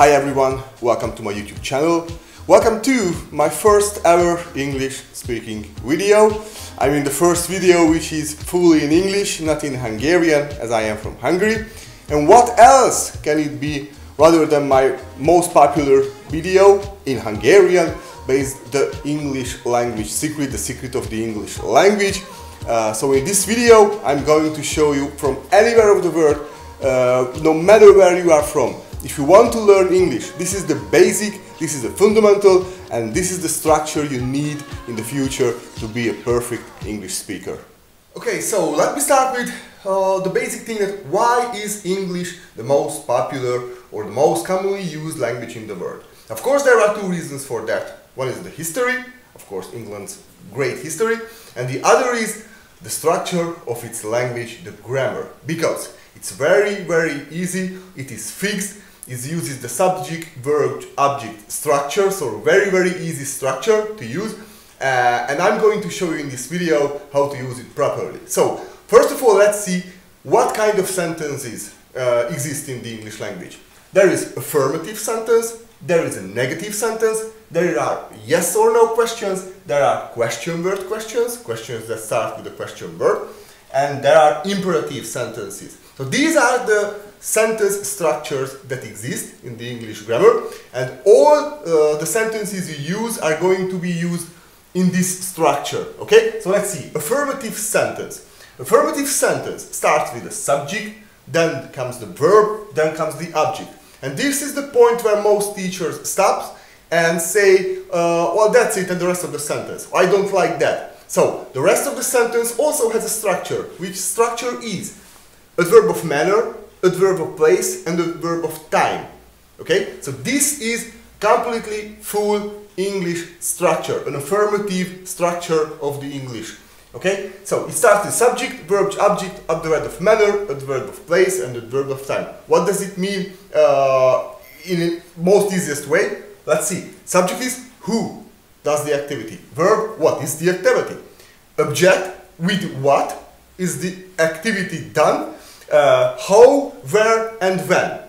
Hi everyone, welcome to my YouTube channel. Welcome to my first ever English speaking video. I mean the first video which is fully in English, not in Hungarian, as I am from Hungary. And what else can it be rather than my most popular video in Hungarian based the English language secret, the secret of the English language. So in this video I'm going to show you from anywhere of the world, no matter where you are from. If you want to learn English, this is the basic, this is the fundamental, and this is the structure you need in the future to be a perfect English speaker. Okay, so let me start with the basic thing that why is English the most popular or the most commonly used language in the world? Of course, there are two reasons for that. One is the history, of course, England's great history, and the other is the structure of its language, the grammar, because it's very, very easy, it is fixed. It uses the subject verb object structure, so very, very easy structure to use, and I'm going to show you in this video how to use it properly. So first of all, let's see what kind of sentences exist in the English language. There is affirmative sentence, there is a negative sentence, there are yes or no questions, there are question word questions, questions that start with a question word, and there are imperative sentences. So these are the sentence structures that exist in the English grammar, and all the sentences you use are going to be used in this structure. Okay, so let's see. Affirmative sentence. Affirmative sentence starts with the subject, then comes the verb, then comes the object. And this is the point where most teachers stop and say, well, that's it, and the rest of the sentence. I don't like that. So the rest of the sentence also has a structure, which structure is adverb of manner, adverb of place, and adverb of time. Okay, so this is completely full English structure, an affirmative structure of the English. Okay, so it starts with subject, verb, object, adverb of manner, adverb of place, and adverb of time. What does it mean in the most easiest way? Let's see. Subject is who does the activity. Verb, what is the activity. Object, with what is the activity done. How, where, and when.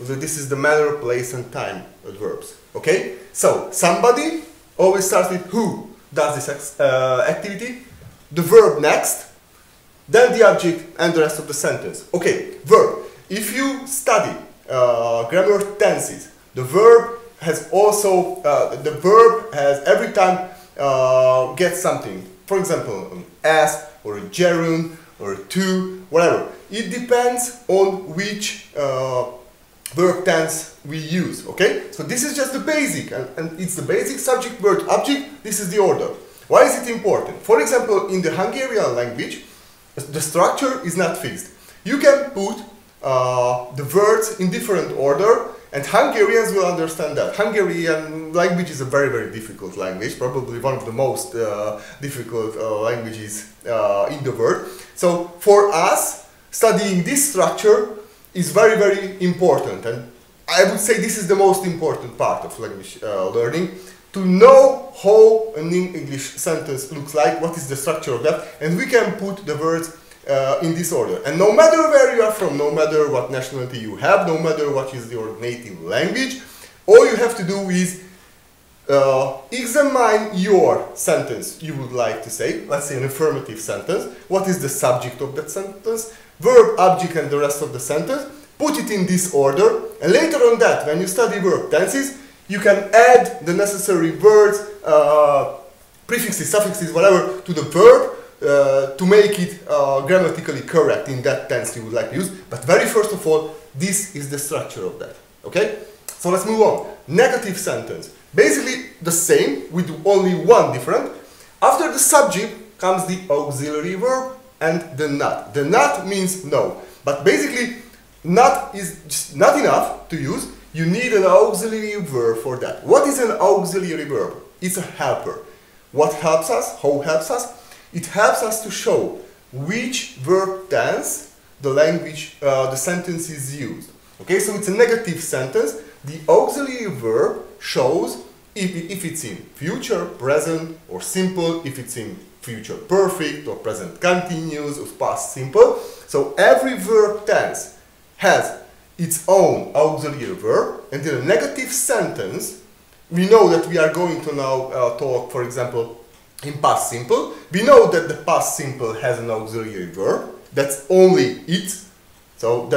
So this is the manner, place, and time adverbs. Okay? So, somebody always starts with who does this activity, the verb next, then the object, and the rest of the sentence. Okay, verb. If you study grammar tenses, the verb has also, the verb has every time gets something. For example, an as, or a gerund, or a to, whatever. It depends on which verb tense we use, okay? So this is just the basic, and it's the basic subject, verb, object. This is the order. Why is it important? For example, in the Hungarian language, the structure is not fixed. You can put the words in different order, and Hungarians will understand that. Hungarian language is a very, very difficult language, probably one of the most difficult languages in the world. So for us, studying this structure is very, very important, and I would say this is the most important part of language learning, to know how an English sentence looks like, what is the structure of that, and we can put the words in this order. And no matter where you are from, no matter what nationality you have, no matter what is your native language, all you have to do is examine your sentence you would like to say. Let's say an affirmative sentence. What is the subject of that sentence? Verb, object, and the rest of the sentence. Put it in this order, and later on that, when you study verb tenses, you can add the necessary words, prefixes, suffixes, whatever, to the verb to make it grammatically correct in that tense you would like to use. But very first of all, this is the structure of that. Okay? So let's move on. Negative sentence. Basically the same, with only one difference. After the subject comes the auxiliary verb and the not. The not means no. But basically, not is just not enough to use. You need an auxiliary verb for that. What is an auxiliary verb? It's a helper. What helps us? How helps us? It helps us to show which verb tense the sentence is used. Okay, so it's a negative sentence. The auxiliary verb shows if it's in future, present, or simple, if it's in future perfect, or present continuous, or past simple. So every verb tense has its own auxiliary verb, and in a negative sentence, we know that we are going to now talk, for example, in past simple. We know that the past simple has an auxiliary verb. That's only it. So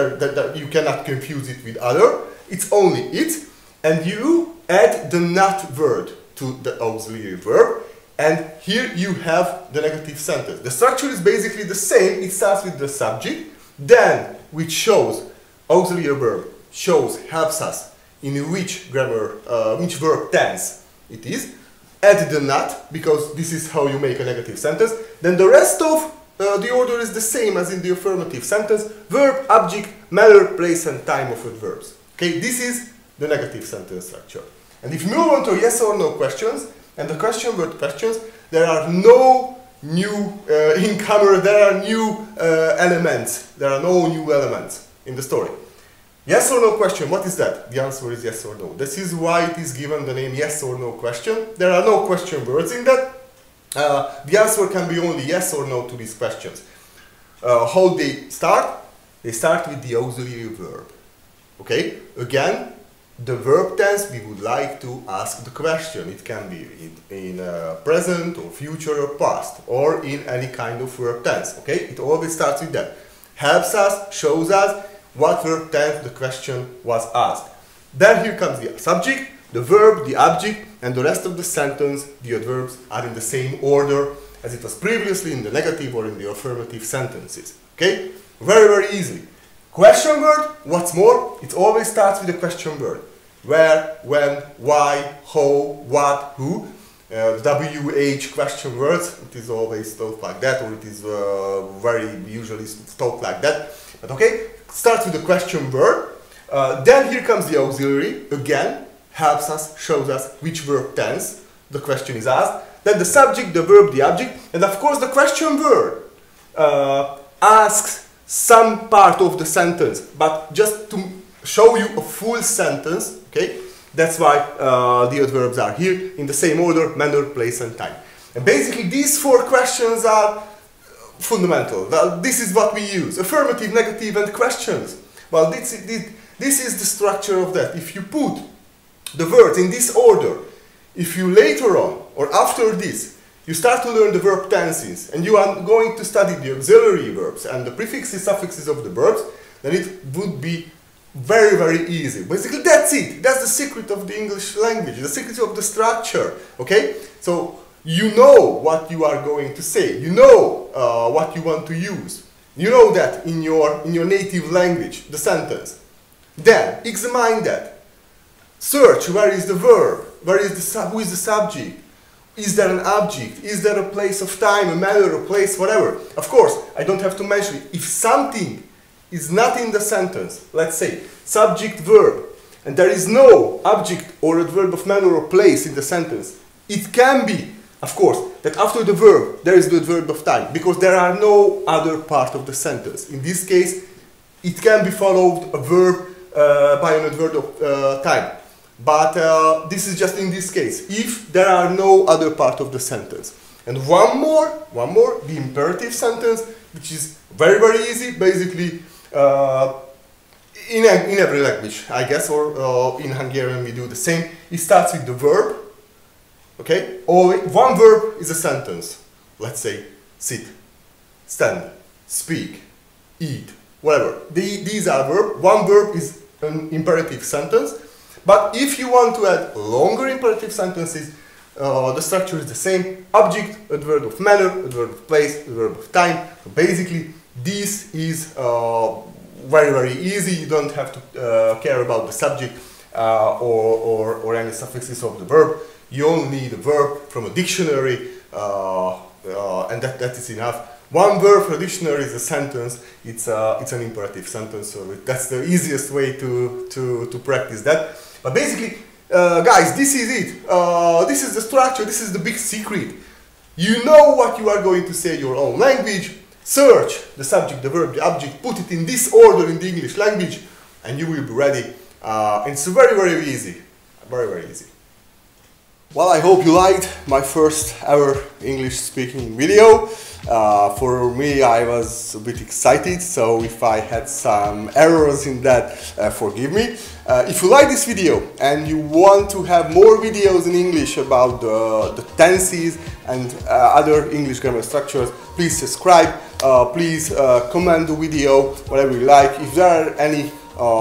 you cannot confuse it with other. It's only it. And you add the not word to the auxiliary verb. And here you have the negative sentence. The structure is basically the same. It starts with the subject, then which shows auxiliary verb, shows, helps us in which grammar, which verb tense it is. Add the not, because this is how you make a negative sentence. Then the rest of the order is the same as in the affirmative sentence. Verb, object, manner, place, and time of adverbs. Okay, this is the negative sentence structure. And if you move on to yes or no questions, and the question word questions, there are no new incomer, there are new elements. There are no new elements in the story. Yes or no question, what is that? The answer is yes or no. This is why it is given the name yes or no question. There are no question words in that. The answer can be only yes or no to these questions. How they start? They start with the auxiliary verb. Okay? Again, the verb tense, we would like to ask the question. It can be in present or future or past, or in any kind of verb tense. Okay? It always starts with that. Helps us, shows us what verb tense the question was asked. Then here comes the subject, the verb, the object, and the rest of the sentence. The adverbs are in the same order as it was previously in the negative or in the affirmative sentences. Okay? Very, very easy. Question word, what's more, it always starts with a question word. Where, when, why, how, what, who. WH question words, it is always taught like that, or it is very usually taught like that. But okay, starts with the question word. Then here comes the auxiliary, again, helps us, shows us which verb tense the question is asked. Then the subject, the verb, the object, and of course the question word asks some part of the sentence, but just to show you a full sentence, okay? That's why the adverbs are here in the same order, manner, place, and time. And basically these four questions are fundamental. This is what we use: affirmative, negative, and questions. Well, this is the structure of that. If you put the words in this order, if you later on or after this you start to learn the verb tenses and you are going to study the auxiliary verbs and the prefixes, suffixes of the verbs, then it would be very, very easy. Basically, that's it. That's the secret of the English language, the secret of the structure. Okay? So you know what you are going to say. You know what you want to use. You know that in your native language, the sentence. Then examine that. Search where is the verb, where is who is the subject. Is there an object? Is there a place of time, a manner, a place, whatever? Of course, I don't have to mention it. If something is not in the sentence, let's say subject verb, and there is no object or adverb of manner or place in the sentence, it can be, of course, that after the verb there is the adverb of time, because there are no other part of the sentence. In this case, it can be followed a verb by an adverb of time. But this is just in this case, if there are no other part of the sentence. And one more, the imperative sentence, which is very, very easy, basically in every language, I guess, or in Hungarian we do the same. It starts with the verb, okay? One verb is a sentence. Let's say sit, stand, speak, eat, whatever. These are verbs. One verb is an imperative sentence. But if you want to add longer imperative sentences, the structure is the same. Object, adverb of manner, adverb of place, adverb of time. So basically, this is very, very easy. You don't have to care about the subject or any suffixes of the verb. You only need a verb from a dictionary, and that is enough. One verb for a dictionary is a sentence. It's an imperative sentence, so that's the easiest way to practice that. But basically, guys, this is it. This is the structure. This is the big secret. You know what you are going to say in your own language. Search the subject, the verb, the object. Put it in this order in the English language, and you will be ready. It's very, very easy. Very, very easy. Well, I hope you liked my first ever English speaking video. For me, I was a bit excited, so if I had some errors in that, forgive me. If you like this video and you want to have more videos in English about the tenses and other English grammar structures, please subscribe, please comment the video, whatever you like. If there are any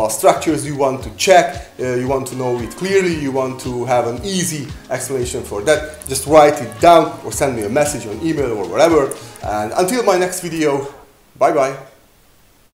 structures you want to check, you want to know it clearly, you want to have an easy explanation for that, just write it down or send me a message on email or whatever. And until my next video, bye bye.